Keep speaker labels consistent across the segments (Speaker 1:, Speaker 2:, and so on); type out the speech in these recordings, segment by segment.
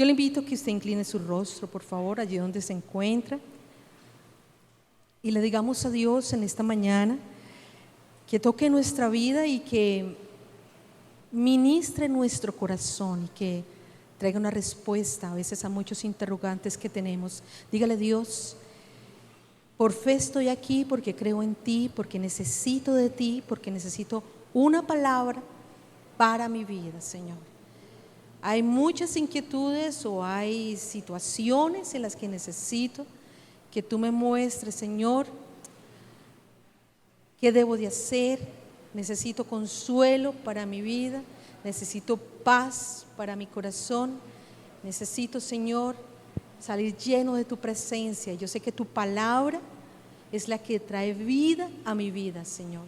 Speaker 1: Yo le invito a que usted incline su rostro, por favor, allí donde se encuentra, y le digamos a Dios en esta mañana que toque nuestra vida y que ministre nuestro corazón y que traiga una respuesta a veces a muchos interrogantes que tenemos. Dígale: Dios, por fe estoy aquí porque creo en ti, porque necesito de ti, porque necesito una palabra para mi vida, Señor. Hay muchas inquietudes o hay situaciones en las que necesito que tú me muestres, Señor, qué debo de hacer. Necesito consuelo para mi vida, necesito paz para mi corazón, necesito, Señor, salir lleno de tu presencia. Yo sé que tu palabra es la que trae vida a mi vida, Señor,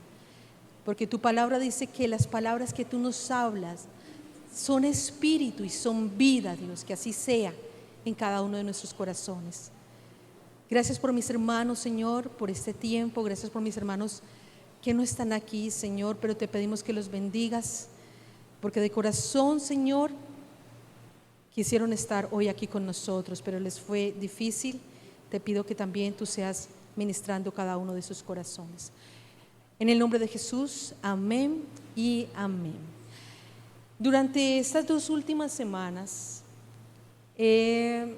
Speaker 1: porque tu palabra dice que las palabras que tú nos hablas son espíritu y son vida, Dios, que así sea en cada uno de nuestros corazones. Gracias por mis hermanos, Señor, por este tiempo. Gracias por mis hermanos que no están aquí, Señor, pero te pedimos que los bendigas, porque de corazón, Señor, quisieron estar hoy aquí con nosotros, pero les fue difícil. Te pido que también tú seas ministrando cada uno de sus corazones. En el nombre de Jesús, amén y amén. Durante estas 2 últimas semanas he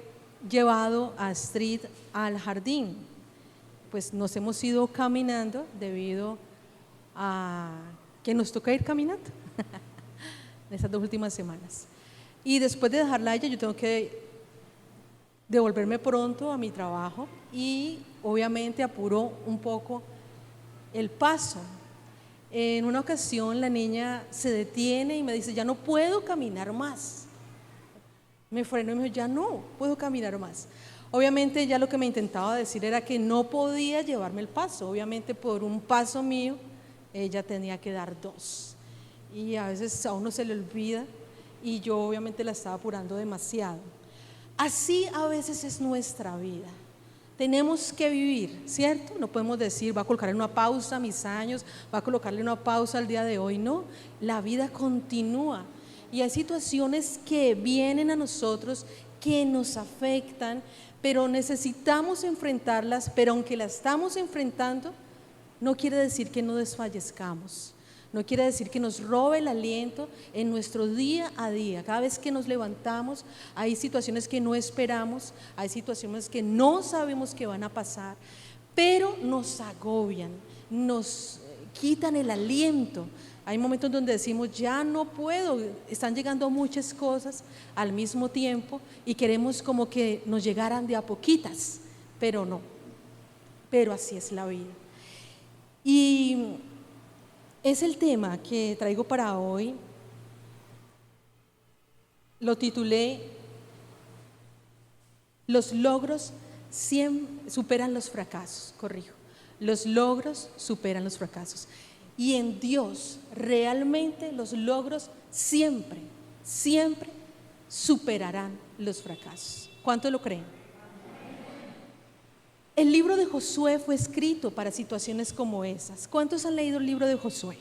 Speaker 1: llevado a Astrid al jardín. Pues nos hemos ido caminando debido a que nos toca ir caminando en estas 2 últimas semanas. Y después de dejarla a ella, yo tengo que devolverme pronto a mi trabajo y obviamente apuró un poco el paso. En una ocasión la niña se detiene y me dice: ya no puedo caminar más. Me frenó y me dijo: ya no puedo caminar más. Obviamente ella lo que me intentaba decir era que no podía llevarme el paso. Obviamente por un paso mío ella tenía que dar 2, y a veces a uno se le olvida, y yo obviamente la estaba apurando demasiado. Así a veces es nuestra vida. Tenemos que vivir, ¿cierto? No podemos decir: va a colocarle una pausa a mis años, va a colocarle una pausa al día de hoy. No, la vida continúa y hay situaciones que vienen a nosotros que nos afectan, pero necesitamos enfrentarlas. Pero aunque las estamos enfrentando, no quiere decir que no desfallezcamos, no quiere decir que nos robe el aliento en nuestro día a día. Cada vez que nos levantamos hay situaciones que no esperamos, hay situaciones que no sabemos que van a pasar, pero nos agobian, nos quitan el aliento. Hay momentos donde decimos: ya no puedo, están llegando muchas cosas al mismo tiempo y queremos como que nos llegaran de a poquitas, pero no, pero así es la vida. Y es el tema que traigo para hoy. Lo titulé: los logros superan los fracasos. Corrijo, los logros superan los fracasos. Y en Dios realmente los logros siempre superarán los fracasos. ¿Cuántos lo creen? El libro de Josué fue escrito para situaciones como esas. ¿Cuántos han leído el libro de Josué?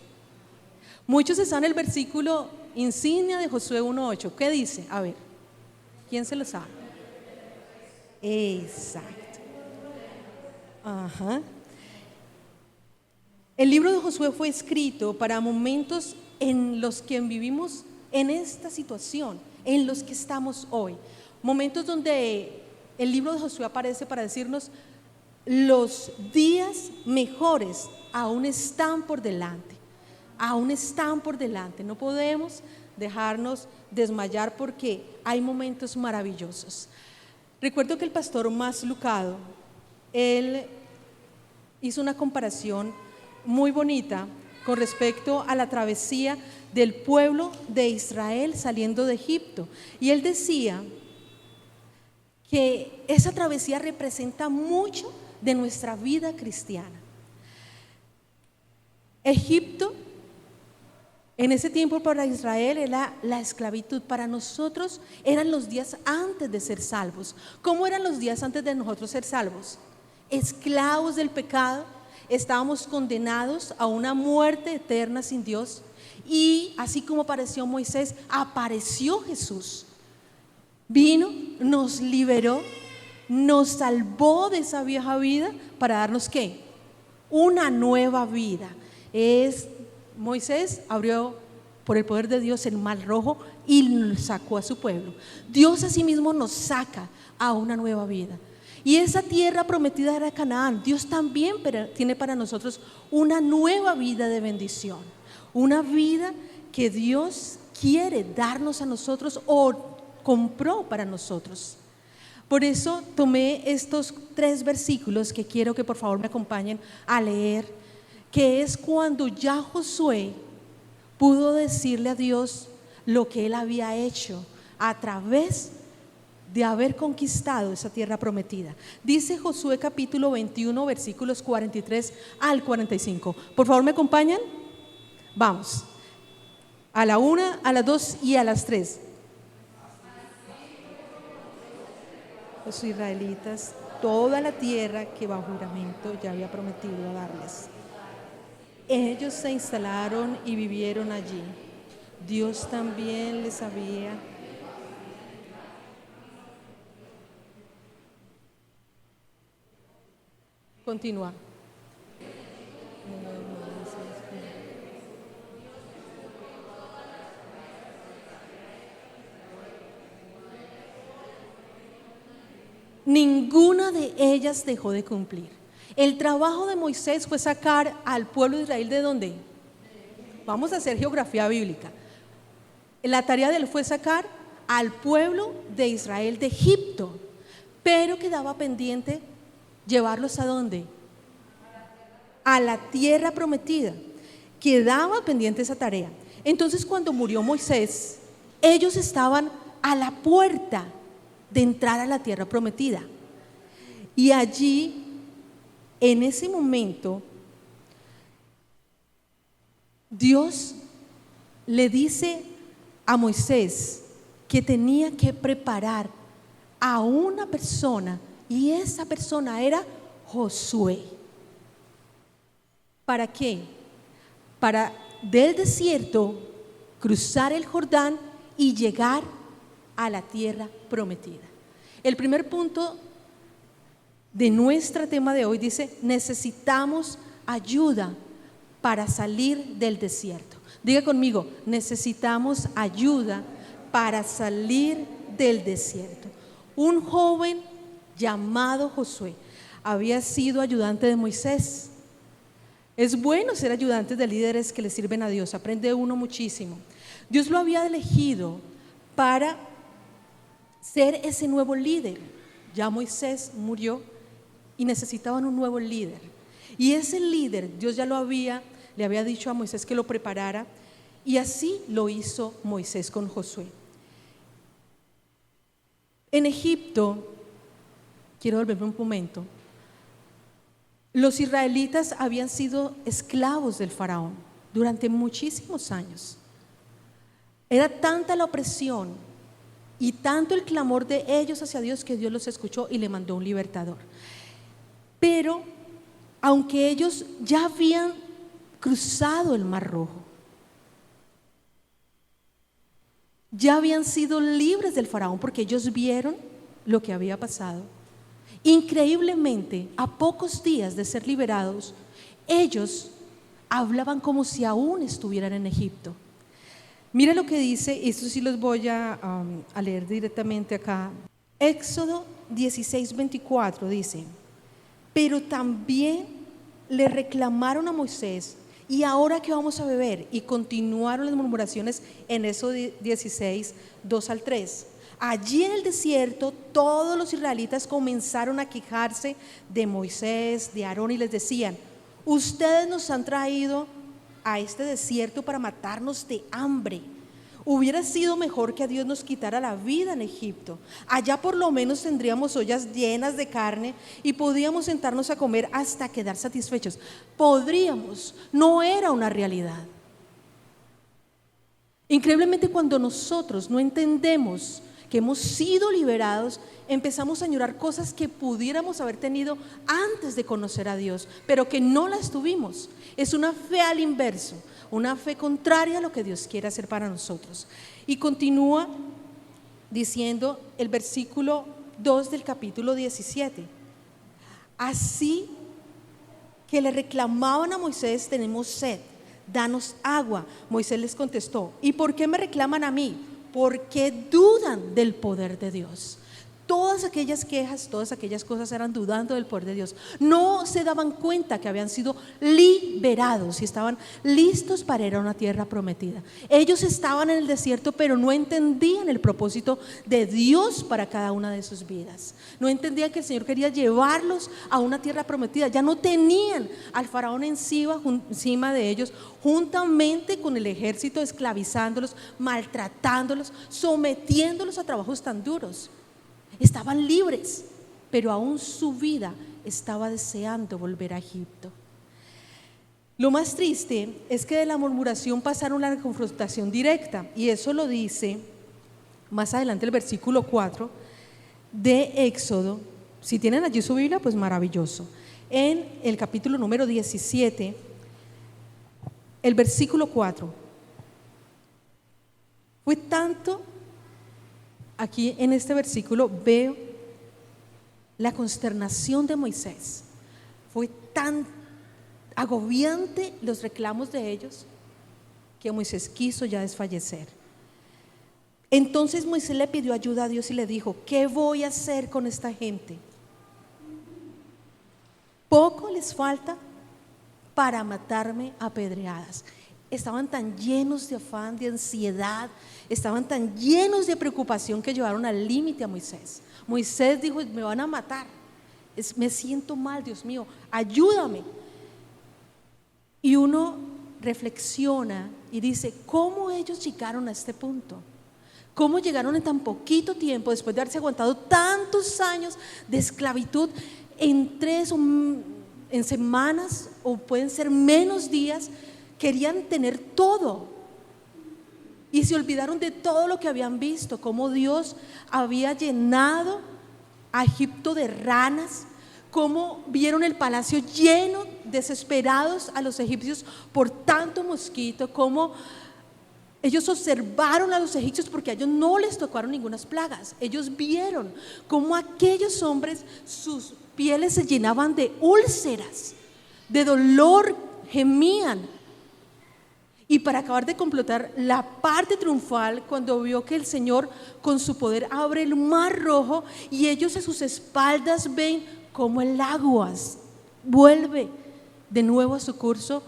Speaker 1: Muchos están en el versículo insignia de Josué 1:8. ¿Qué dice? A ver, ¿quién se lo sabe? Exacto. Ajá. El libro de Josué fue escrito para momentos en los que vivimos en esta situación, en los que estamos hoy. Momentos donde el libro de Josué aparece para decirnos: los días mejores aún están por delante, aún están por delante. No podemos dejarnos desmayar porque hay momentos maravillosos. Recuerdo que el pastor Mas Lucado, él hizo una comparación muy bonita con respecto a la travesía del pueblo de Israel saliendo de Egipto, y él decía que esa travesía representa mucho de nuestra vida cristiana. Egipto en ese tiempo para Israel era la esclavitud. Para nosotros eran los días antes de ser salvos. ¿Cómo eran los días antes de nosotros ser salvos? Esclavos del pecado, estábamos condenados a una muerte eterna sin Dios, y así como apareció Moisés, apareció Jesús. Vino, nos liberó, nos salvó de esa vieja vida para darnos ¿qué? Una nueva vida. Moisés abrió por el poder de Dios el mar rojo y sacó a su pueblo. Dios asimismo nos saca a una nueva vida. Y esa tierra prometida era Canaán. Dios también tiene para nosotros una nueva vida de bendición, una vida que Dios quiere darnos a nosotros o compró para nosotros. Por eso tomé estos 3 versículos que quiero que por favor me acompañen a leer, que es cuando ya Josué pudo decirle a Dios lo que él había hecho a través de haber conquistado esa tierra prometida. Dice Josué capítulo 21 versículos 43 al 45. Por favor me acompañan. Vamos a la 1, a las 2 y a las 3. Los israelitas toda la tierra que bajo juramento ya había prometido darles. Ellos se instalaron y vivieron allí. Dios también les había continúa. Ninguna de ellas dejó de cumplir. El trabajo de Moisés fue sacar al pueblo de Israel ¿de dónde? Vamos a hacer geografía bíblica. La tarea de él fue sacar al pueblo de Israel de Egipto, pero quedaba pendiente llevarlos ¿a dónde? A la tierra prometida. Quedaba pendiente esa tarea. Entonces cuando murió Moisés, ellos estaban a la puerta de entrar a la tierra prometida. Y allí, en ese momento, Dios le dice a Moisés que tenía que preparar a una persona, y esa persona era Josué. ¿Para qué? Para del desierto cruzar el Jordán y llegar a la tierra prometida. El primer punto de nuestro tema de hoy dice: necesitamos ayuda para salir del desierto. Diga conmigo: necesitamos ayuda para salir del desierto. Un joven llamado Josué había sido ayudante de Moisés. Es bueno ser ayudante de líderes que le sirven a Dios, aprende uno muchísimo. Dios lo había elegido para ser ese nuevo líder. Ya Moisés murió y necesitaban un nuevo líder. Y ese líder, Dios ya le había dicho a Moisés que lo preparara, y así lo hizo Moisés con Josué. En Egipto, quiero volverme un momento, los israelitas habían sido esclavos del faraón durante muchísimos años. Era tanta la opresión y tanto el clamor de ellos hacia Dios que Dios los escuchó y le mandó un libertador. Pero aunque ellos ya habían cruzado el Mar Rojo, ya habían sido libres del faraón porque ellos vieron lo que había pasado, increíblemente, a pocos días de ser liberados, ellos hablaban como si aún estuvieran en Egipto. Mira lo que dice, esto sí los voy a leer directamente acá. Éxodo 16:24 dice: pero también le reclamaron a Moisés: ¿y ahora qué vamos a beber? Y continuaron las murmuraciones en Éxodo 16, 2 al 3. Allí en el desierto todos los israelitas comenzaron a quejarse de Moisés, de Aarón, y les decían: ustedes nos han traído a este desierto para matarnos de hambre. Hubiera sido mejor que a Dios nos quitara la vida en Egipto. Allá por lo menos tendríamos ollas llenas de carne y podíamos sentarnos a comer hasta quedar satisfechos. Podríamos, no era una realidad. Increíblemente, cuando nosotros no entendemos que hemos sido liberados, empezamos a añorar cosas que pudiéramos haber tenido antes de conocer a Dios, pero que no las tuvimos. Es una fe al inverso, una fe contraria a lo que Dios quiere hacer para nosotros. Y continúa diciendo el versículo 2 del capítulo 17. Así que le reclamaban a Moisés: tenemos sed, danos agua. Moisés les contestó: ¿y por qué me reclaman a mí? Porque dudan del poder de Dios. Todas aquellas quejas, todas aquellas cosas eran dudando del poder de Dios. No se daban cuenta que habían sido liberados y estaban listos para ir a una tierra prometida. Ellos estaban en el desierto, pero no entendían el propósito de Dios para cada una de sus vidas. No entendían que el Señor quería llevarlos a una tierra prometida. Ya no tenían al faraón encima de ellos, juntamente con el ejército, esclavizándolos, maltratándolos, sometiéndolos a trabajos tan duros. Estaban libres, pero aún su vida estaba deseando volver a Egipto. Lo más triste es que de la murmuración pasaron a la confrontación directa, y eso lo dice más adelante el versículo 4 de Éxodo. Si tienen allí su Biblia, pues maravilloso. En el capítulo número 17, el versículo 4. Fue tanto. Aquí en este versículo veo la consternación de Moisés. Fue tan agobiante los reclamos de ellos que Moisés quiso ya desfallecer. Entonces Moisés le pidió ayuda a Dios y le dijo: ¿qué voy a hacer con esta gente? Poco les falta para matarme a pedradas. Estaban tan llenos de afán, de ansiedad, estaban tan llenos de preocupación que llevaron al límite a Moisés. Moisés dijo: me van a matar, me siento mal, Dios mío, ayúdame. Y uno reflexiona y dice: ¿cómo ellos llegaron a este punto? ¿Cómo llegaron en tan poquito tiempo, después de haberse aguantado tantos años de esclavitud, en 3 o en semanas, o pueden ser menos días? Querían tener todo y se olvidaron de todo lo que habían visto, cómo Dios había llenado a Egipto de ranas, cómo vieron el palacio lleno, desesperados a los egipcios por tanto mosquito, cómo ellos observaron a los egipcios porque a ellos no les tocaron ninguna plagas. Ellos vieron cómo aquellos hombres, sus pieles se llenaban de úlceras, de dolor, gemían. Y para acabar de completar la parte triunfal, cuando vio que el Señor con su poder abre el mar rojo y ellos a sus espaldas ven cómo el agua vuelve de nuevo a su curso,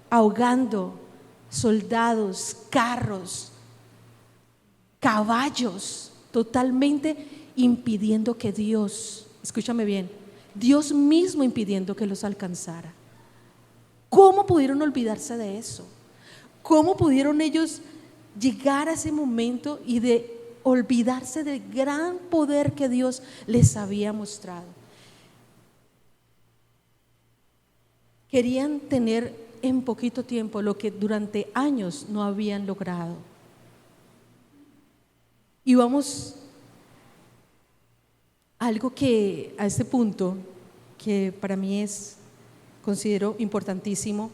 Speaker 1: ahogando soldados, carros, caballos, totalmente impidiendo que Dios, escúchame bien, Dios mismo impidiendo que los alcanzara. ¿Cómo pudieron olvidarse de eso? ¿Cómo pudieron ellos llegar a ese momento y de olvidarse del gran poder que Dios les había mostrado? Querían tener en poquito tiempo lo que durante años no habían logrado. Y vamos a algo que a este punto, que para mí considero importantísimo.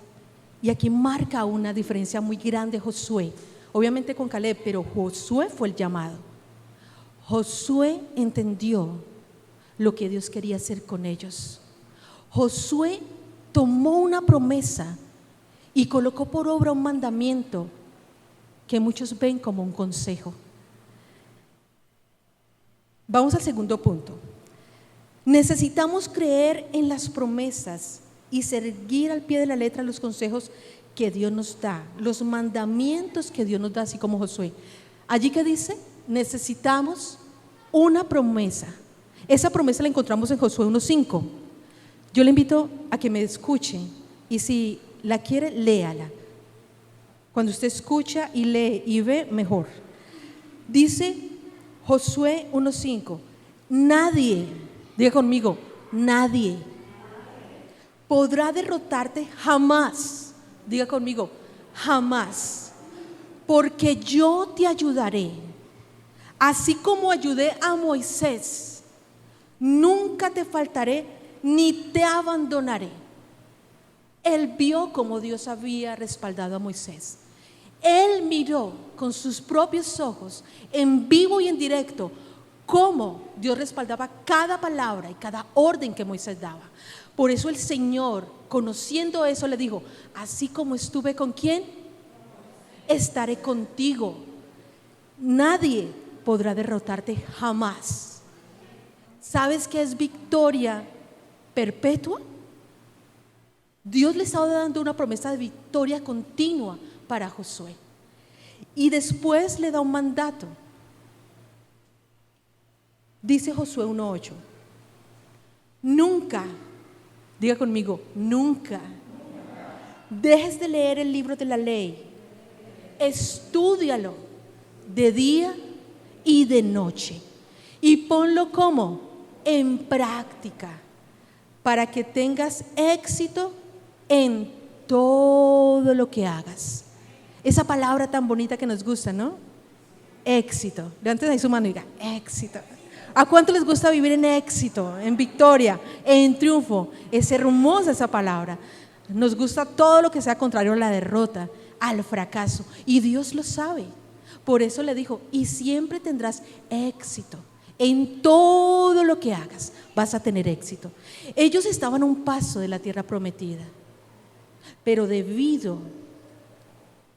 Speaker 1: Y aquí marca una diferencia muy grande Josué, obviamente con Caleb, pero Josué fue el llamado. Josué entendió lo que Dios quería hacer con ellos. Josué tomó una promesa y colocó por obra un mandamiento que muchos ven como un consejo. Vamos al segundo punto. Necesitamos creer en las promesas y seguir al pie de la letra los consejos que Dios nos da, los mandamientos que Dios nos da, así como Josué. Allí que dice, necesitamos una promesa. Esa promesa la encontramos en Josué 1:5. Yo le invito a que me escuche y si la quiere, léala. Cuando usted escucha y lee y ve, mejor. Dice Josué 1:5: nadie, diga conmigo, nadie podrá derrotarte jamás. Diga conmigo, jamás. Porque yo te ayudaré, así como ayudé a Moisés. Nunca te faltaré ni te abandonaré. Él vio cómo Dios había respaldado a Moisés. Él miró con sus propios ojos, en vivo y en directo, cómo Dios respaldaba cada palabra y cada orden que Moisés daba. Por eso el Señor, conociendo eso, le dijo: así como estuve con ¿quién? Estaré contigo. Nadie podrá derrotarte jamás. ¿Sabes qué es victoria perpetua? Dios le estaba dando una promesa de victoria continua para Josué. Y después le da un mandato. Dice Josué 1:8: nunca, diga conmigo, nunca dejes de leer el libro de la ley. Estúdialo de día y de noche y ponlo como en práctica, para que tengas éxito en todo lo que hagas. Esa palabra tan bonita que nos gusta, ¿no? Éxito. Levanten ahí su mano y diga: éxito. ¿A cuánto les gusta vivir en éxito, en victoria, en triunfo? Es hermosa esa palabra. Nos gusta todo lo que sea contrario a la derrota, al fracaso, y Dios lo sabe. Por eso le dijo: y siempre tendrás éxito. En todo lo que hagas vas a tener éxito. Ellos estaban a un paso de la tierra prometida, pero debido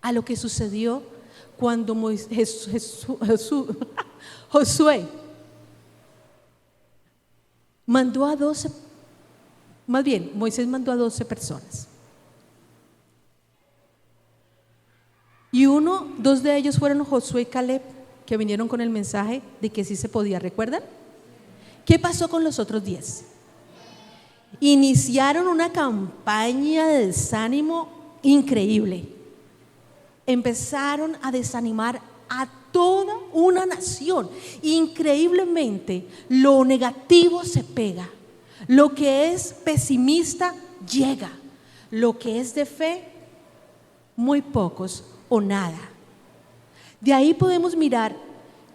Speaker 1: a lo que sucedió cuando Josué mandó a 12, más bien Moisés mandó a 12 personas, y dos de ellos fueron Josué y Caleb, que vinieron con el mensaje de que sí se podía. ¿Recuerdan? ¿Qué pasó con los otros 10? Iniciaron una campaña de desánimo increíble. Empezaron a desanimar a toda una nación. Increíblemente, lo negativo se pega, lo que es pesimista llega, lo que es de fe, muy pocos o nada. De ahí podemos mirar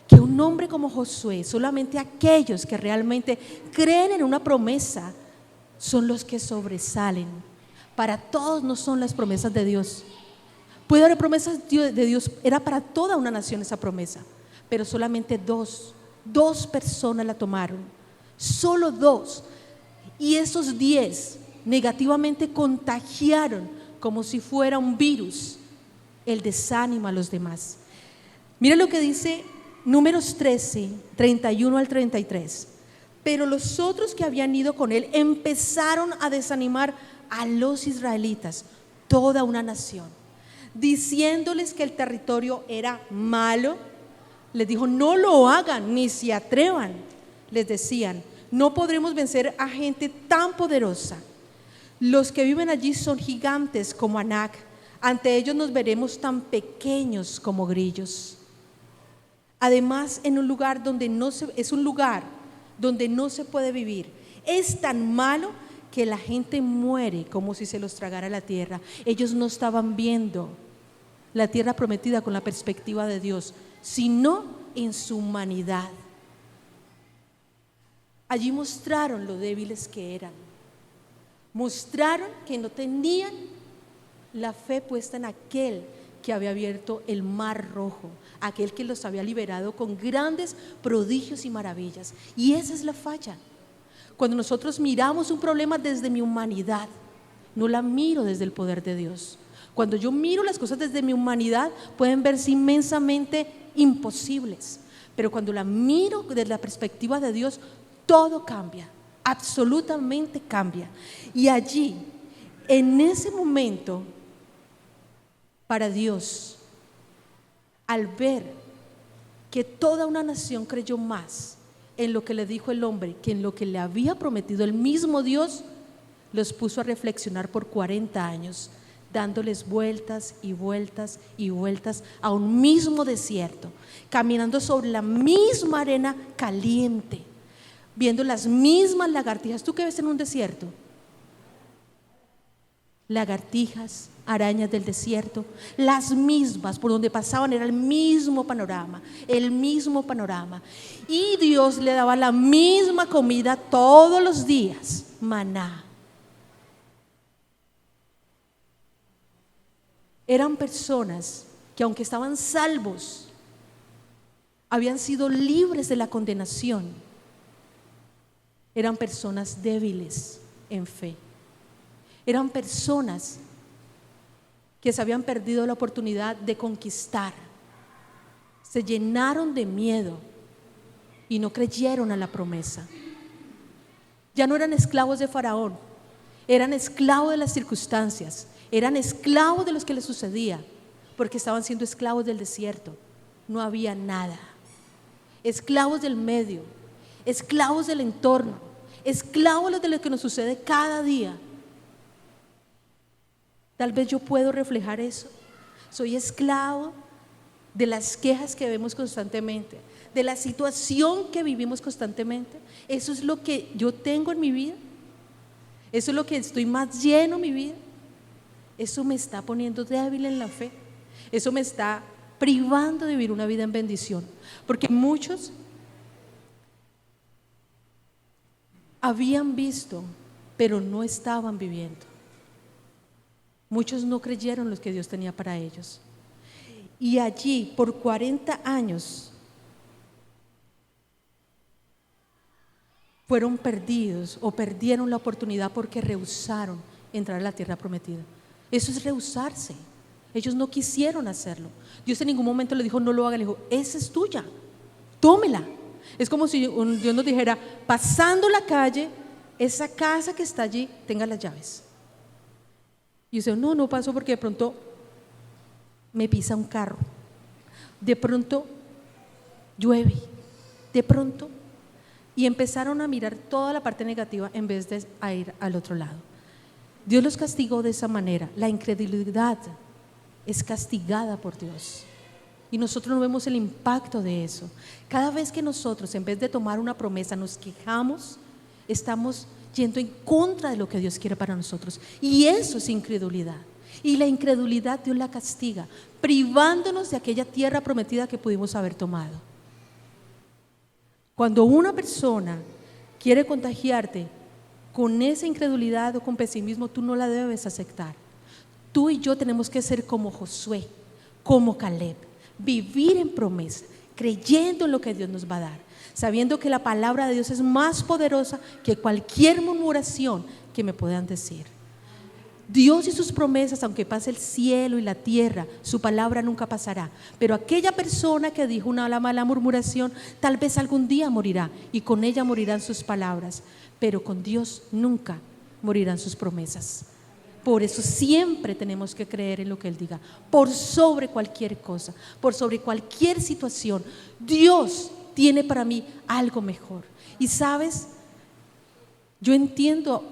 Speaker 1: que un hombre como Josué, solamente aquellos que realmente creen en una promesa son los que sobresalen. Para todos no son las promesas de Dios. Puede haber promesas de Dios, era para toda una nación esa promesa, pero solamente dos personas la tomaron, solo 2, y esos 10 negativamente contagiaron como si fuera un virus el desánimo a los demás. Mira lo que dice Números 13, 31 al 33. Pero los otros que habían ido con él empezaron a desanimar a los israelitas, toda una nación, diciéndoles que el territorio era malo. Les dijo: no lo hagan ni se atrevan. Les decían: no podremos vencer a gente tan poderosa. Los que viven allí son gigantes como Anac. Ante ellos nos veremos tan pequeños como grillos. Además, es un lugar donde no se puede vivir. Es tan malo que la gente muere como si se los tragara la tierra. Ellos no estaban viendo la tierra prometida con la perspectiva de Dios, sino en su humanidad. Allí mostraron lo débiles que eran. Mostraron que no tenían la fe puesta en aquel que había abierto el mar rojo, aquel que los había liberado con grandes prodigios y maravillas. Y esa es la falla. Cuando nosotros miramos un problema desde mi humanidad, no la miro desde el poder de Dios. Cuando yo miro las cosas desde mi humanidad, pueden verse inmensamente imposibles, pero cuando la miro desde la perspectiva de Dios, todo cambia, absolutamente cambia. Y allí, en ese momento, para Dios, al ver que toda una nación creyó más en lo que le dijo el hombre que en lo que le había prometido el mismo Dios, los puso a reflexionar por 40 años, dándoles vueltas y vueltas y vueltas a un mismo desierto, caminando sobre la misma arena caliente, viendo las mismas lagartijas. ¿Tú qué ves en un desierto? Lagartijas, arañas del desierto, las mismas, por donde pasaban era el mismo panorama, y Dios le daba la misma comida todos los días, maná. Eran personas que aunque estaban salvos, habían sido libres de la condenación, eran personas débiles en fe. Eran personas que se habían perdido la oportunidad de conquistar. Se llenaron de miedo y no creyeron a la promesa. Ya no eran esclavos de Faraón, eran esclavos de las circunstancias, eran esclavos de los que les sucedía, porque estaban siendo esclavos del desierto. No había nada. Esclavos del medio, esclavos del entorno, esclavos de lo que nos sucede cada día. Tal vez yo puedo reflejar eso. Soy esclavo de las quejas que vemos constantemente, de la situación que vivimos constantemente. Eso es lo que yo tengo en mi vida. Eso es lo que estoy más lleno en mi vida. Eso me está poniendo débil en la fe. Eso me está privando de vivir una vida en bendición. Porque muchos habían visto, pero no estaban viviendo. Muchos no creyeron lo que Dios tenía para ellos. Y allí, por 40 años, fueron perdidos o perdieron la oportunidad porque rehusaron entrar a la tierra prometida. Eso es rehusarse. Ellos no quisieron hacerlo. Dios en ningún momento le dijo, no lo hagan. Le dijo, esa es tuya, tómela. Es como si Dios nos dijera, pasando la calle, esa casa que está allí, tenga las llaves. Y dice, no paso porque de pronto me pisa un carro, de pronto llueve, de pronto, y empezaron a mirar toda la parte negativa en vez de ir al otro lado. Dios los castigó de esa manera. La incredulidad es castigada por Dios y nosotros no vemos el impacto de eso. Cada vez que nosotros, en vez de tomar una promesa, nos quejamos, estamos yendo en contra de lo que Dios quiere para nosotros, y eso es incredulidad. Y la incredulidad Dios la castiga, privándonos de aquella tierra prometida que pudimos haber tomado. Cuando una persona quiere contagiarte con esa incredulidad o con pesimismo, tú no la debes aceptar. Tú y yo tenemos que ser como Josué, como Caleb, vivir en promesa, creyendo en lo que Dios nos va a dar, sabiendo que la palabra de Dios es más poderosa que cualquier murmuración que me puedan decir. Dios y sus promesas, aunque pase el cielo y la tierra, su palabra nunca pasará. Pero aquella persona que dijo una mala murmuración, tal vez algún día morirá, y con ella morirán sus palabras. Pero con Dios nunca morirán sus promesas. Por eso siempre tenemos que creer en lo que Él diga, por sobre cualquier cosa, por sobre cualquier situación. Dios tiene para mí algo mejor. Y sabes, yo entiendo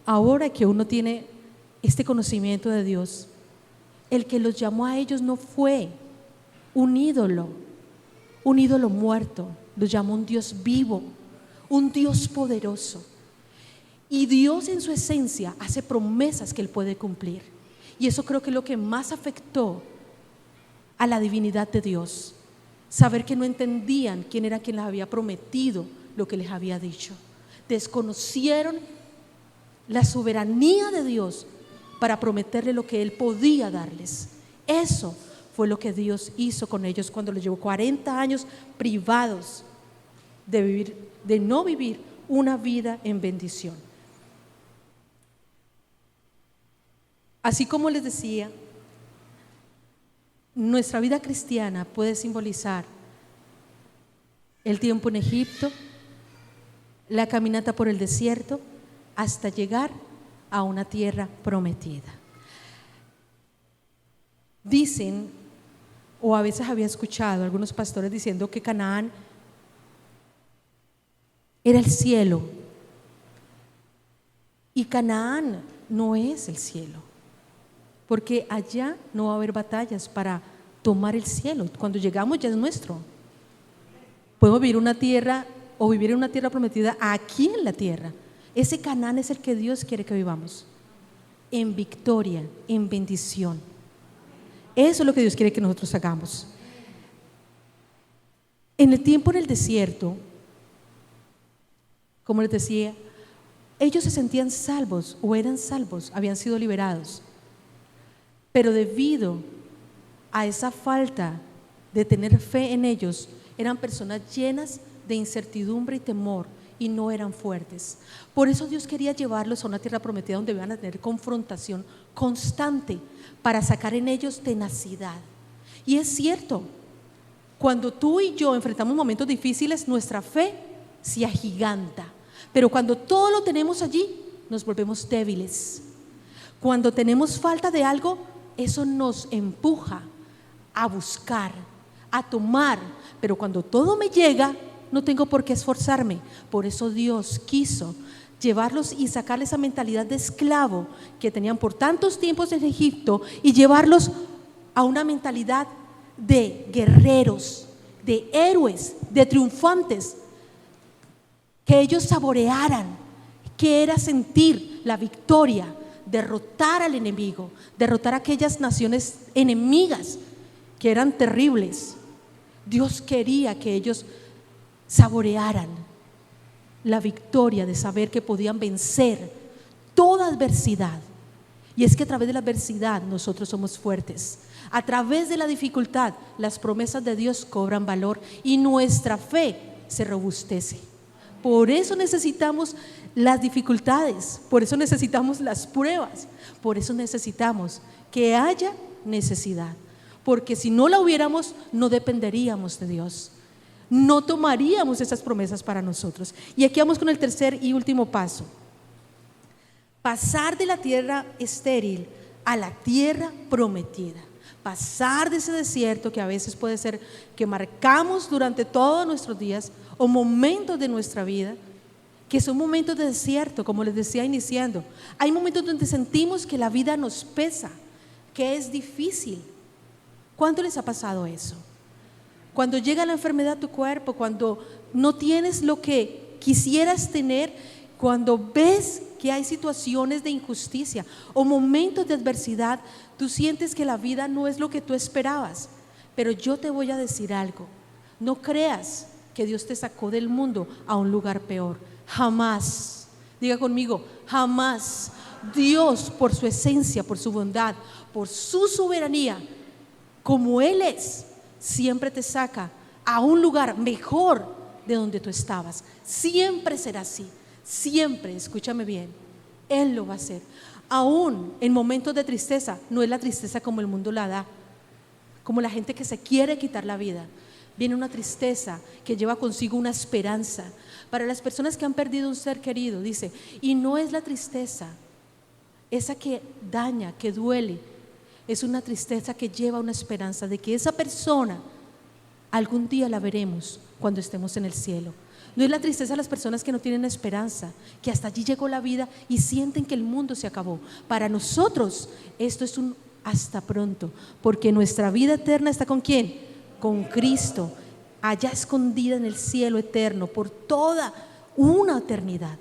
Speaker 1: ahora que uno tiene este conocimiento de Dios. El que los llamó a ellos no fue un ídolo muerto, los llamó un Dios vivo, un Dios poderoso. Y Dios en su esencia hace promesas que Él puede cumplir. Y eso creo que es lo que más afectó a la divinidad de Dios. Saber que no entendían quién era quien les había prometido lo que les había dicho. Desconocieron la soberanía de Dios para prometerle lo que Él podía darles. Eso fue lo que Dios hizo con ellos cuando los llevó 40 años privados de no vivir una vida en bendición. Así como les decía, nuestra vida cristiana puede simbolizar el tiempo en Egipto, la caminata por el desierto, hasta llegar a una tierra prometida. Dicen, o a veces había escuchado a algunos pastores diciendo que Canaán era el cielo, y Canaán no es el cielo, porque allá no va a haber batallas para tomar el cielo. Cuando llegamos ya es nuestro. Podemos vivir una tierra o vivir en una tierra prometida aquí en la tierra. Ese Canaán es el que Dios quiere que vivamos, en victoria, en bendición. Eso es lo que Dios quiere que nosotros hagamos. En el tiempo en el desierto, como les decía, ellos se sentían salvos o eran salvos, habían sido liberados. Pero debido a esa falta de tener fe en ellos, eran personas llenas de incertidumbre y temor y no eran fuertes. Por eso Dios quería llevarlos a una tierra prometida donde iban a tener confrontación constante para sacar en ellos tenacidad. Y es cierto, cuando tú y yo enfrentamos momentos difíciles, nuestra fe se agiganta, pero cuando todo lo tenemos allí, nos volvemos débiles. Cuando tenemos falta de algo, eso nos empuja a buscar, a tomar, pero cuando todo me llega, no tengo por qué esforzarme. Por eso Dios quiso llevarlos y sacarle esa mentalidad de esclavo que tenían por tantos tiempos en Egipto y llevarlos a una mentalidad de guerreros, de héroes, de triunfantes, que ellos saborearan que era sentir la victoria, derrotar al enemigo, derrotar a aquellas naciones enemigas que eran terribles. Dios quería que ellos saborearan la victoria de saber que podían vencer toda adversidad. Y es que a través de la adversidad nosotros somos fuertes. A través de la dificultad las promesas de Dios cobran valor y nuestra fe se robustece. Por eso necesitamos las dificultades, por eso necesitamos las pruebas, por eso necesitamos que haya necesidad, porque si no la hubiéramos, no dependeríamos de Dios, no tomaríamos esas promesas para nosotros. Y aquí vamos con el tercer y último paso: pasar de la tierra estéril a la tierra prometida. Pasar de ese desierto que a veces puede ser que marcamos durante todos nuestros días o momentos de nuestra vida que son momentos de desierto, como les decía iniciando. Hay momentos donde sentimos que la vida nos pesa, que es difícil. ¿Cuándo les ha pasado eso? Cuando llega la enfermedad a tu cuerpo, cuando no tienes lo que quisieras tener, cuando ves que hay situaciones de injusticia o momentos de adversidad, tú sientes que la vida no es lo que tú esperabas. Pero yo te voy a decir algo: no creas que Dios te sacó del mundo a un lugar peor. Jamás. Diga conmigo, jamás. Dios, por su esencia, por su bondad, por su soberanía, como Él es, siempre te saca a un lugar mejor de donde tú estabas. Siempre será así. Siempre, escúchame bien, Él lo va a hacer. Aún en momentos de tristeza, no es la tristeza como el mundo la da, como la gente que se quiere quitar la vida. Viene una tristeza que lleva consigo una esperanza. Para las personas que han perdido un ser querido, dice, y no es la tristeza esa que daña, que duele, es una tristeza que lleva una esperanza de que esa persona algún día la veremos cuando estemos en el cielo. No es la tristeza de las personas que no tienen esperanza, que hasta allí llegó la vida y sienten que el mundo se acabó. Para nosotros esto es un hasta pronto, porque nuestra vida eterna está ¿con quién? Con Cristo, allá escondida en el cielo eterno por toda una eternidad.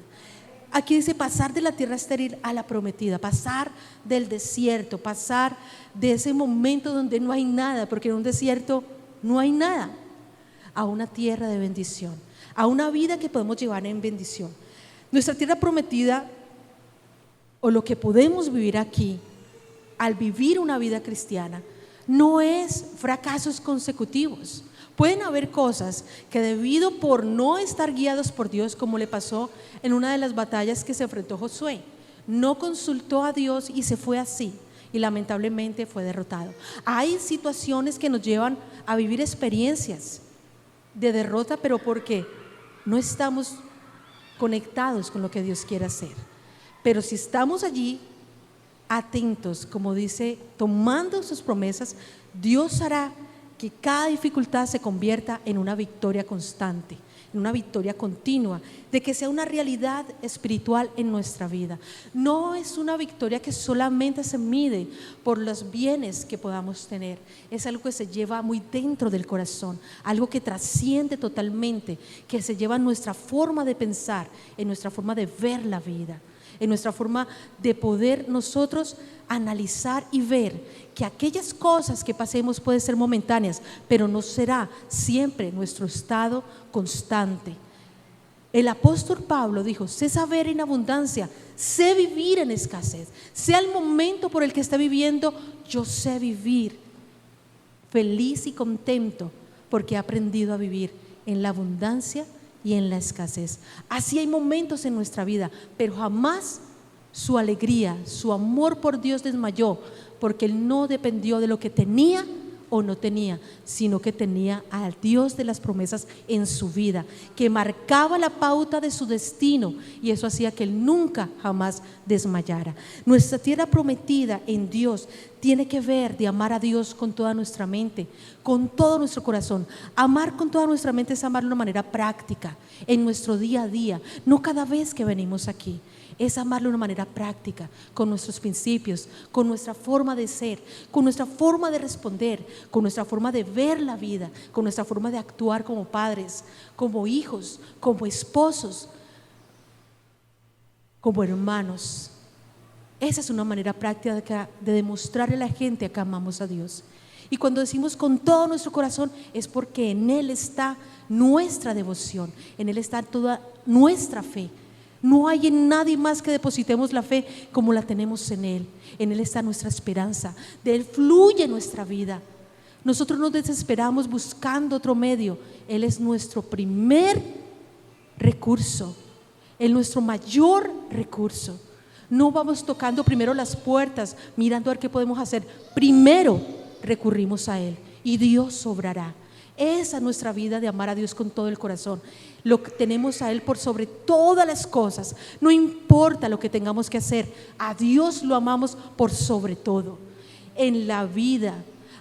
Speaker 1: Aquí dice pasar de la tierra estéril a la prometida, pasar del desierto, pasar de ese momento donde no hay nada, porque en un desierto no hay nada, a una tierra de bendición, a una vida que podemos llevar en bendición. Nuestra tierra prometida, o lo que podemos vivir aquí al vivir una vida cristiana, no es fracasos consecutivos. Pueden haber cosas que debido por no estar guiados por Dios, como le pasó en una de las batallas que se enfrentó Josué, no consultó a Dios y se fue así y lamentablemente fue derrotado. Hay situaciones que nos llevan a vivir experiencias de derrota, pero porque no estamos conectados con lo que Dios quiere hacer. Pero si estamos allí atentos, como dice, tomando sus promesas, Dios hará que cada dificultad se convierta en una victoria constante, en una victoria continua, de que sea una realidad espiritual en nuestra vida. No es una victoria que solamente se mide por los bienes que podamos tener, es algo que se lleva muy dentro del corazón, algo que trasciende totalmente, que se lleva en nuestra forma de pensar, en nuestra forma de ver la vida, en nuestra forma de poder nosotros analizar y ver que aquellas cosas que pasemos pueden ser momentáneas, pero no será siempre nuestro estado constante. El apóstol Pablo dijo: sé saber en abundancia, sé vivir en escasez, sea el momento por el que esté viviendo, yo sé vivir feliz y contento porque he aprendido a vivir en la abundancia y en la escasez. Así hay momentos en nuestra vida, pero jamás su alegría, su amor por Dios desmayó, porque Él no dependió de lo que tenía o no tenía, sino que tenía al Dios de las promesas en su vida, que marcaba la pauta de su destino, y eso hacía que Él nunca jamás desmayara. Nuestra tierra prometida en Dios tiene que ver de amar a Dios con toda nuestra mente, con todo nuestro corazón. Amar con toda nuestra mente es amar de una manera práctica, en nuestro día a día, no cada vez que venimos aquí. Es amarlo de una manera práctica, con nuestros principios, con nuestra forma de ser, con nuestra forma de responder, con nuestra forma de ver la vida, con nuestra forma de actuar como padres, como hijos, como esposos, como hermanos. Esa es una manera práctica de demostrarle a la gente que amamos a Dios. Y cuando decimos con todo nuestro corazón, es porque en Él está nuestra devoción, en Él está toda nuestra fe. No hay en nadie más que depositemos la fe como la tenemos en Él. En Él está nuestra esperanza, de Él fluye nuestra vida. Nosotros no desesperamos buscando otro medio. Él es nuestro primer recurso, Él es nuestro mayor recurso. No vamos tocando primero las puertas, mirando a ver qué podemos hacer. Primero recurrimos a Él y Dios obrará. Esa es nuestra vida, de amar a Dios con todo el corazón. Lo que tenemos a Él por sobre todas las cosas. No importa lo que tengamos que hacer, a Dios lo amamos por sobre todo. En la vida,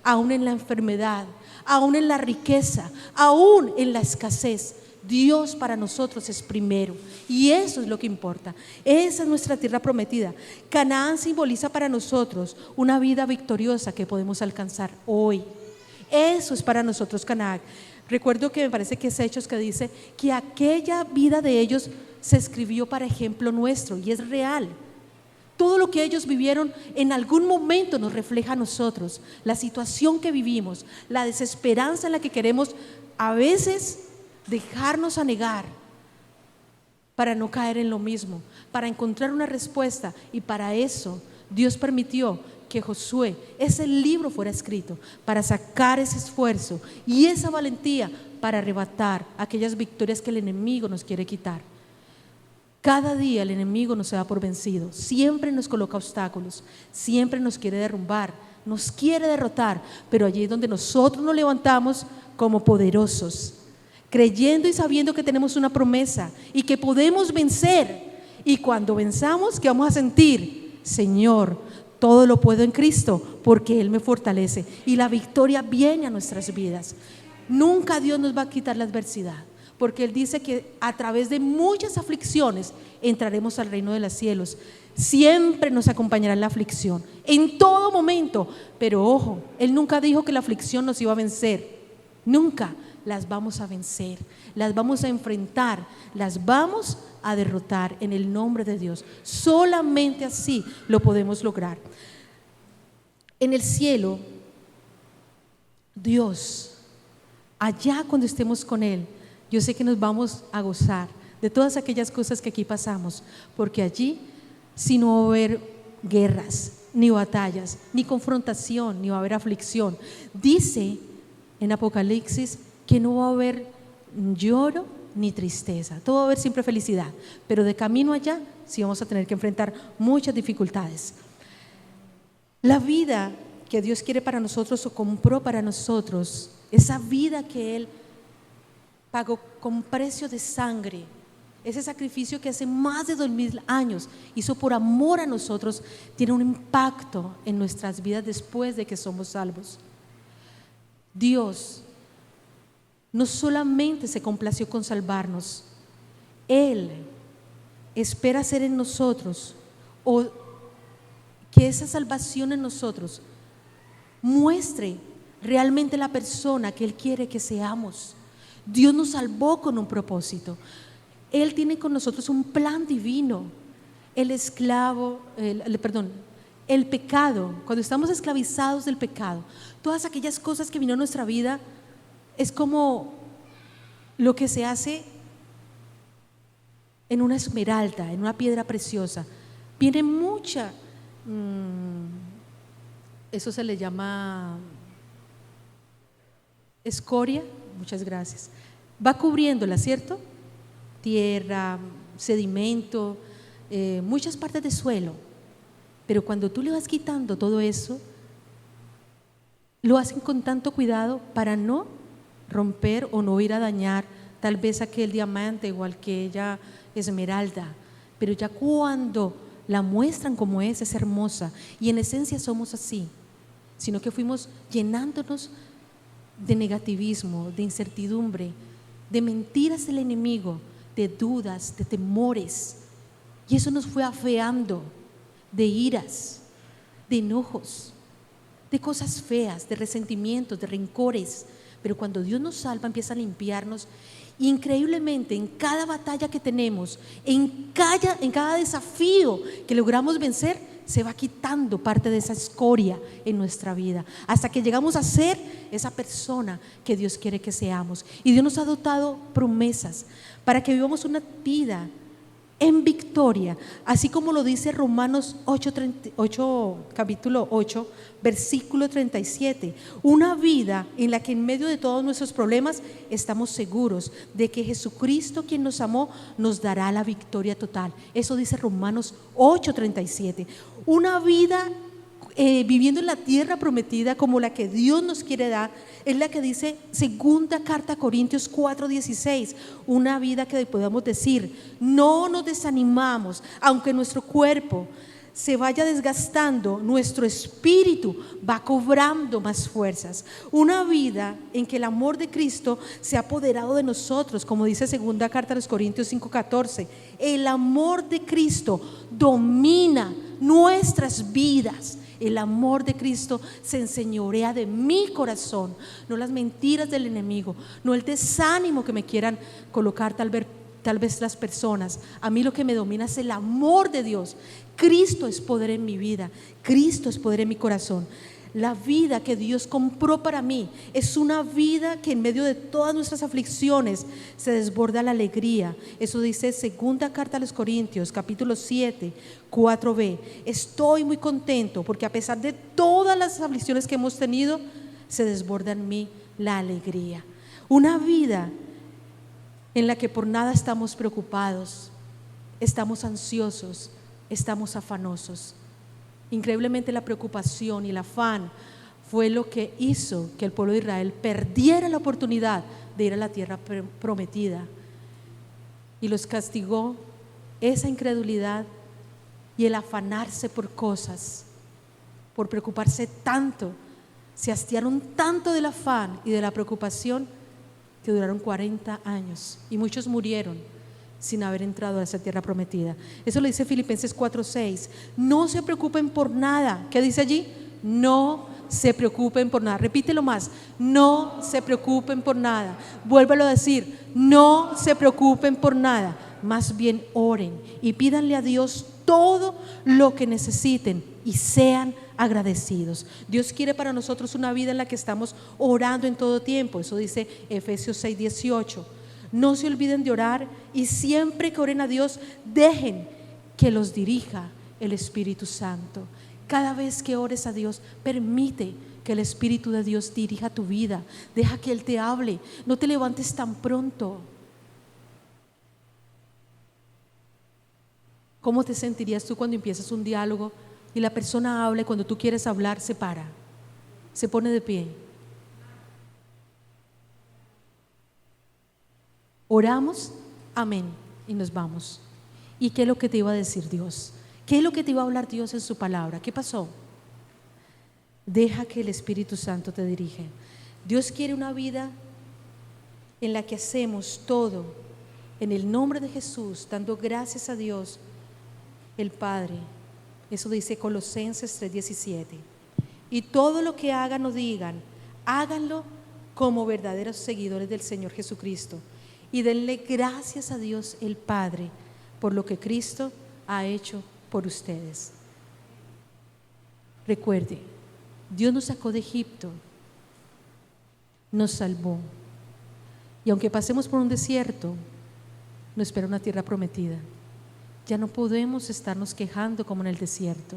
Speaker 1: aún en la enfermedad, aún en la riqueza, aún en la escasez, Dios para nosotros es primero, y eso es lo que importa. Esa es nuestra tierra prometida. Canaán simboliza para nosotros una vida victoriosa que podemos alcanzar hoy. Eso es para nosotros Canaán. Recuerdo que me parece que es Hechos que dice que aquella vida de ellos se escribió para ejemplo nuestro, y es real. Todo lo que ellos vivieron en algún momento nos refleja a nosotros, la situación que vivimos, la desesperanza en la que queremos a veces dejarnos anegar para no caer en lo mismo, para encontrar una respuesta. Y para eso Dios permitió que Josué, ese libro, fuera escrito, para sacar ese esfuerzo y esa valentía para arrebatar aquellas victorias que el enemigo nos quiere quitar. Cada día el enemigo nos da por vencido, siempre nos coloca obstáculos, siempre nos quiere derrumbar, nos quiere derrotar, pero allí es donde nosotros nos levantamos como poderosos, creyendo y sabiendo que tenemos una promesa y que podemos vencer. Y cuando venzamos, ¿qué vamos a sentir? Señor, todo lo puedo en Cristo, porque Él me fortalece, y la victoria viene a nuestras vidas. Nunca Dios nos va a quitar la adversidad, porque Él dice que a través de muchas aflicciones entraremos al reino de los cielos. Siempre nos acompañará la aflicción, en todo momento. Pero ojo, Él nunca dijo que la aflicción nos iba a vencer. Nunca. Las vamos a vencer, las vamos a enfrentar, las vamos a derrotar en el nombre de Dios. Solamente así lo podemos lograr. En el cielo, Dios, allá cuando estemos con Él, yo sé que nos vamos a gozar de todas aquellas cosas que aquí pasamos, porque allí sí no va a haber guerras, ni batallas, ni confrontación, ni va a haber aflicción. Dice en Apocalipsis que no va a haber lloro ni tristeza, todo va a haber siempre felicidad, pero de camino allá sí vamos a tener que enfrentar muchas dificultades. La vida que Dios quiere para nosotros o compró para nosotros, esa vida que Él pagó con precio de sangre, ese sacrificio que hace más de 2000 años hizo por amor a nosotros, tiene un impacto en nuestras vidas después de que somos salvos. Dios no solamente se complació con salvarnos, Él espera hacer en nosotros, o que esa salvación en nosotros muestre realmente la persona que Él quiere que seamos. Dios nos salvó con un propósito. Él tiene con nosotros un plan divino. El pecado, cuando estamos esclavizados del pecado, todas aquellas cosas que vinieron a nuestra vida, es como lo que se hace en una esmeralda, en una piedra preciosa. Viene mucha, eso se le llama escoria, muchas gracias, va cubriéndola, ¿cierto? Tierra, sedimento, muchas partes del suelo. Pero cuando tú le vas quitando todo eso, lo hacen con tanto cuidado para no romper o no ir a dañar tal vez aquel diamante o aquella esmeralda. Pero ya cuando la muestran como es hermosa, y en esencia somos así, sino que fuimos llenándonos de negativismo, de incertidumbre, de mentiras del enemigo, de dudas, de temores, y eso nos fue afeando, de iras, de enojos, de cosas feas, de resentimientos, de rencores. Pero cuando Dios nos salva, empieza a limpiarnos. Increíblemente, en cada batalla que tenemos, en cada desafío que logramos vencer, se va quitando parte de esa escoria en nuestra vida, hasta que llegamos a ser esa persona que Dios quiere que seamos. Y Dios nos ha dotado promesas para que vivamos una vida en victoria, así como lo dice Romanos 8, capítulo 8, versículo 37, una vida en la que en medio de todos nuestros problemas estamos seguros de que Jesucristo, quien nos amó, nos dará la victoria total. Eso dice Romanos 8, 37. Una vida viviendo en la tierra prometida como la que Dios nos quiere dar, es la que dice segunda carta a Corintios 4:16, una vida que podamos decir, no nos desanimamos, aunque nuestro cuerpo se vaya desgastando, nuestro espíritu va cobrando más fuerzas. Una vida en que el amor de Cristo se ha apoderado de nosotros, como dice segunda carta a los Corintios 5:14, el amor de Cristo domina nuestras vidas. El amor de Cristo se enseñorea de mi corazón, no las mentiras del enemigo, no el desánimo que me quieran colocar tal vez las personas. A mí lo que me domina es el amor de Dios. Cristo es poder en mi vida, Cristo es poder en mi corazón. La vida que Dios compró para mí es una vida que en medio de todas nuestras aflicciones se desborda la alegría. Eso dice segunda carta a los Corintios, capítulo 7, 4b. Estoy muy contento porque a pesar de todas las aflicciones que hemos tenido, se desborda en mí la alegría. Una vida en la que por nada estamos preocupados, estamos ansiosos, estamos afanosos. Increíblemente, la preocupación y el afán fue lo que hizo que el pueblo de Israel perdiera la oportunidad de ir a la tierra prometida, y los castigó esa incredulidad y el afanarse por cosas, por preocuparse tanto. Se hastiaron tanto del afán y de la preocupación que duraron 40 años y muchos murieron sin haber entrado a esa tierra prometida. Eso lo dice Filipenses 4:6. No se preocupen por nada. ¿Qué dice allí? No se preocupen por nada. Repítelo más. No se preocupen por nada. Vuélvelo a decir. No se preocupen por nada. Más bien oren y pídanle a Dios todo lo que necesiten y sean agradecidos. Dios quiere para nosotros una vida en la que estamos orando en todo tiempo. Eso dice Efesios 6:18. No se olviden de orar y siempre que oren a Dios, dejen que los dirija el Espíritu Santo. Cada vez que ores a Dios, permite que el Espíritu de Dios dirija tu vida. Deja que Él te hable. No te levantes tan pronto. ¿Cómo te sentirías tú cuando empiezas un diálogo y la persona habla y cuando tú quieres hablar se para, se pone de pie? Oramos, amén, y nos vamos. ¿Y qué es lo que te iba a decir Dios? ¿Qué es lo que te iba a hablar Dios en su palabra? ¿Qué pasó? Deja que el Espíritu Santo te dirija. Dios quiere una vida en la que hacemos todo en el nombre de Jesús, dando gracias a Dios el Padre. Eso dice Colosenses 3:17. Y todo lo que hagan o digan, háganlo como verdaderos seguidores del Señor Jesucristo. Y denle gracias a Dios el Padre por lo que Cristo ha hecho por ustedes. Recuerde, Dios nos sacó de Egipto, nos salvó. Y aunque pasemos por un desierto, nos espera una tierra prometida. Ya no podemos estarnos quejando como en el desierto.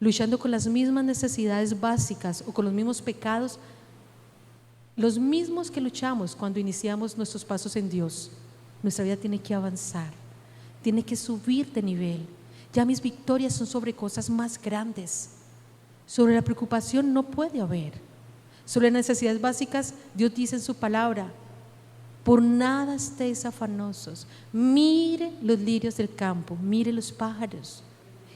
Speaker 1: luchando con las mismas necesidades básicas o con los mismos pecados, los mismos que luchamos cuando iniciamos nuestros pasos en Dios. Nuestra vida tiene que avanzar, tiene que subir de nivel. Ya mis victorias son sobre cosas más grandes. Sobre la preocupación no puede haber. Sobre las necesidades básicas, Dios dice en su palabra: por nada estéis afanosos, mire los lirios del campo, mire los pájaros.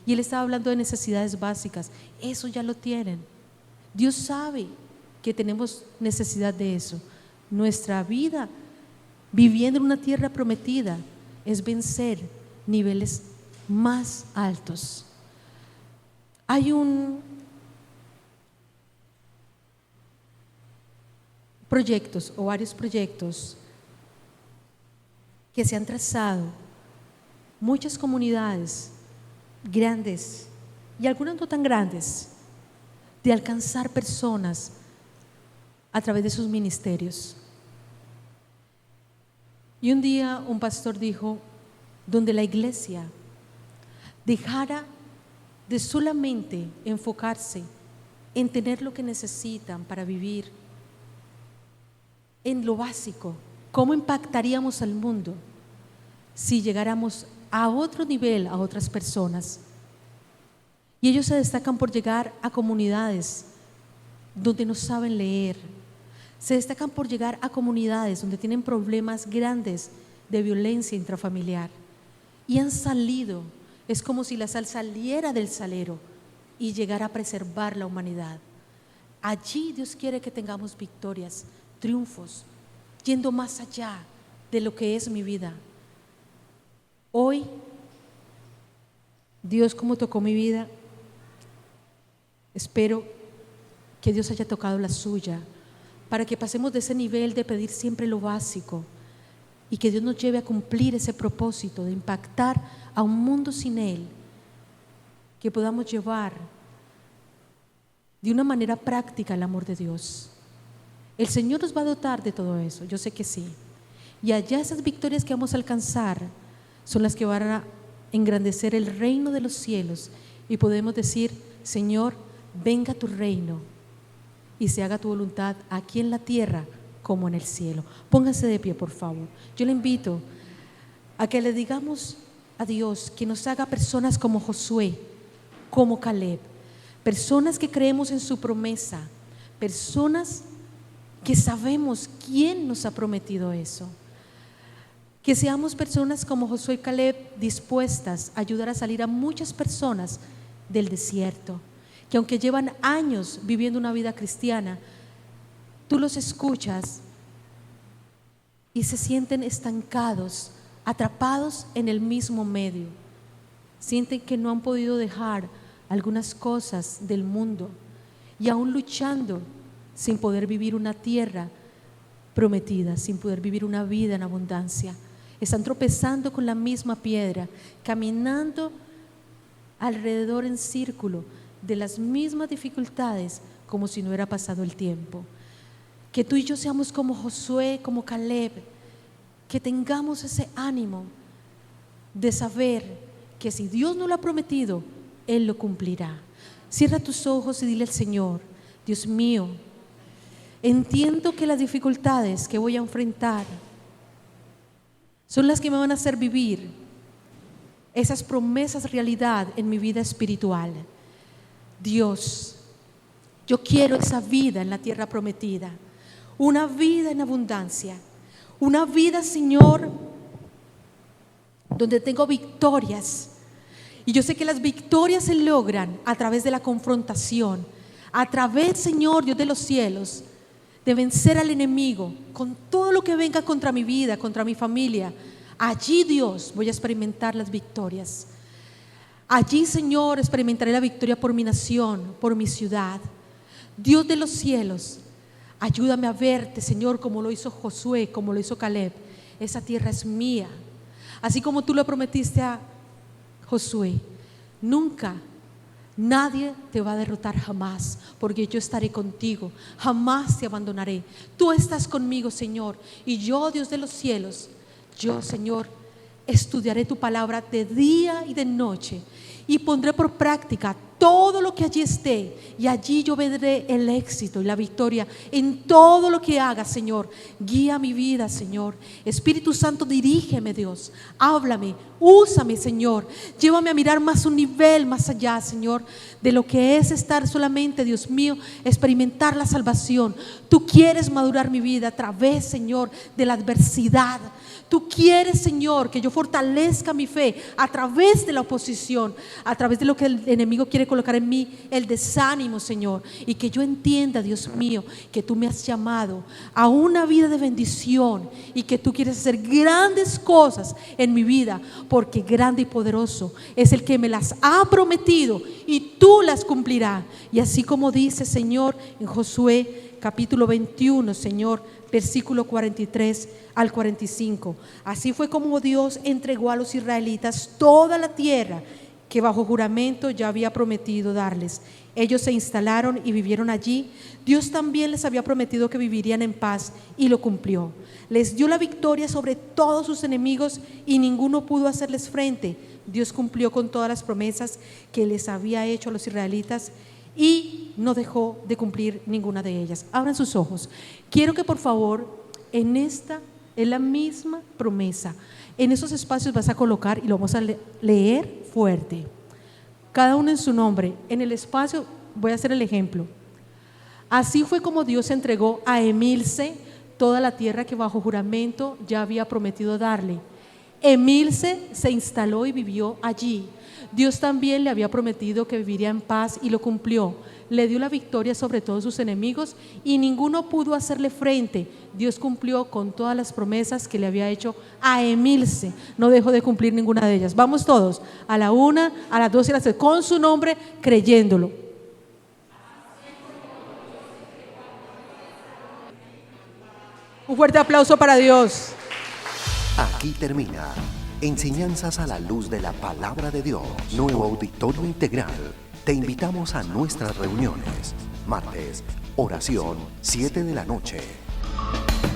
Speaker 1: Y Él estaba hablando de necesidades básicas. Eso ya lo tienen. Dios sabe que tenemos necesidad de eso. Nuestra vida viviendo en una tierra prometida es vencer niveles más altos. Hay proyectos o varios proyectos que se han trazado, muchas comunidades grandes y algunas no tan grandes, de alcanzar personas a través de sus ministerios. Y un día un pastor dijo: donde la iglesia dejara de solamente enfocarse en tener lo que necesitan para vivir, en lo básico, ¿cómo impactaríamos al mundo si llegáramos a otro nivel, a otras personas? Y ellos se destacan por llegar a comunidades donde no saben leer, se destacan por llegar a comunidades donde tienen problemas grandes de violencia intrafamiliar, y han salido, es como si la sal saliera del salero y llegara a preservar la humanidad. Allí Dios quiere que tengamos victorias, triunfos, yendo más allá de lo que es mi vida. Hoy, Dios, como tocó mi vida, espero que Dios haya tocado la suya, para que pasemos de ese nivel de pedir siempre lo básico y que Dios nos lleve a cumplir ese propósito de impactar a un mundo sin Él, que podamos llevar de una manera práctica el amor de Dios. El Señor nos va a dotar de todo eso, yo sé que sí. Y allá esas victorias que vamos a alcanzar son las que van a engrandecer el reino de los cielos, y podemos decir: Señor, venga tu reino y se haga tu voluntad aquí en la tierra como en el cielo. Pónganse de pie, por favor. Yo le invito a que le digamos a Dios que nos haga personas como Josué, como Caleb, personas que creemos en su promesa, personas que sabemos quién nos ha prometido eso. Que seamos personas como Josué y Caleb, dispuestas a ayudar a salir a muchas personas del desierto, que aunque llevan años viviendo una vida cristiana, tú los escuchas y se sienten estancados, atrapados en el mismo medio. Sienten que no han podido dejar algunas cosas del mundo y aún luchando sin poder vivir una tierra prometida, sin poder vivir una vida en abundancia. Están tropezando con la misma piedra, caminando alrededor en círculo de las mismas dificultades, como si no hubiera pasado el tiempo. Que tú y yo seamos como Josué, como Caleb, que tengamos ese ánimo de saber que si Dios nos lo ha prometido, Él lo cumplirá. Cierra tus ojos y dile al Señor: Dios mío, entiendo que las dificultades que voy a enfrentar son las que me van a hacer vivir esas promesas realidad en mi vida espiritual. Dios, yo quiero esa vida en la tierra prometida, una vida en abundancia, una vida, Señor, donde tengo victorias. Y yo sé que las victorias se logran a través de la confrontación, a través, Señor Dios de los cielos, de vencer al enemigo con todo lo que venga contra mi vida, contra mi familia. Allí, Dios, voy a experimentar las victorias. Allí, Señor, experimentaré la victoria por mi nación, por mi ciudad. Dios de los cielos, ayúdame a verte, Señor, como lo hizo Josué, como lo hizo Caleb. Esa tierra es mía, así como tú lo prometiste a Josué. Nunca nadie te va a derrotar, jamás, porque yo estaré contigo, jamás te abandonaré. Tú estás conmigo, Señor, y yo, Dios de los cielos, yo, Señor, estudiaré tu palabra de día y de noche y pondré por práctica todo lo que allí esté, y allí yo veré el éxito y la victoria en todo lo que haga, Señor. Guía mi vida, Señor. Espíritu Santo, dirígeme, Dios. Háblame, úsame, Señor. Llévame a mirar más un nivel más allá, Señor, de lo que es estar solamente, Dios mío, experimentar la salvación. Tú quieres madurar mi vida a través, Señor, de la adversidad. Tú quieres, Señor, que yo fortalezca mi fe a través de la oposición, a través de lo que el enemigo quiere colocar en mí, el desánimo, Señor, y que yo entienda, Dios mío, que tú me has llamado a una vida de bendición y que tú quieres hacer grandes cosas en mi vida, porque grande y poderoso es el que me las ha prometido y tú las cumplirás. Y así como dice, Señor, en Josué capítulo 21, Señor, versículo 43 al 45. Así fue como Dios entregó a los israelitas toda la tierra que bajo juramento ya había prometido darles. Ellos se instalaron y vivieron allí. Dios también les había prometido que vivirían en paz y lo cumplió. Les dio la victoria sobre todos sus enemigos y ninguno pudo hacerles frente. Dios cumplió con todas las promesas que les había hecho a los israelitas y no dejó de cumplir ninguna de ellas. Abran sus ojos. Quiero que por favor, en la misma promesa, en esos espacios vas a colocar, y lo vamos a leer fuerte, cada uno en su nombre. En el espacio voy a hacer el ejemplo. Así fue como Dios entregó a Emilce toda la tierra que bajo juramento ya había prometido darle. Emilce se instaló y vivió allí. Dios también le había prometido que viviría en paz y lo cumplió. Le dio la victoria sobre todos sus enemigos y ninguno pudo hacerle frente. Dios cumplió con todas las promesas que le había hecho a Emilce. No dejó de cumplir ninguna de ellas. Vamos todos, a la 1, a las 2 y a las 3, con su nombre, creyéndolo. Un fuerte aplauso para Dios.
Speaker 2: Aquí termina Enseñanzas a la luz de la palabra de Dios. Nuevo Auditorio Integral. Te invitamos a nuestras reuniones. Martes, oración, 7 de la noche.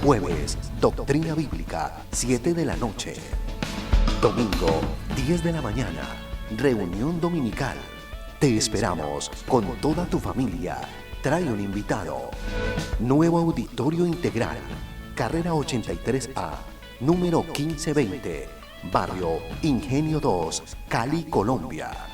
Speaker 2: Jueves, doctrina bíblica, 7 de la noche. Domingo, 10 de la mañana, reunión dominical. Te esperamos con toda tu familia. Trae un invitado. Nuevo Auditorio Integral, carrera 83A, número 1520. Barrio Ingenio 2, Cali, Colombia.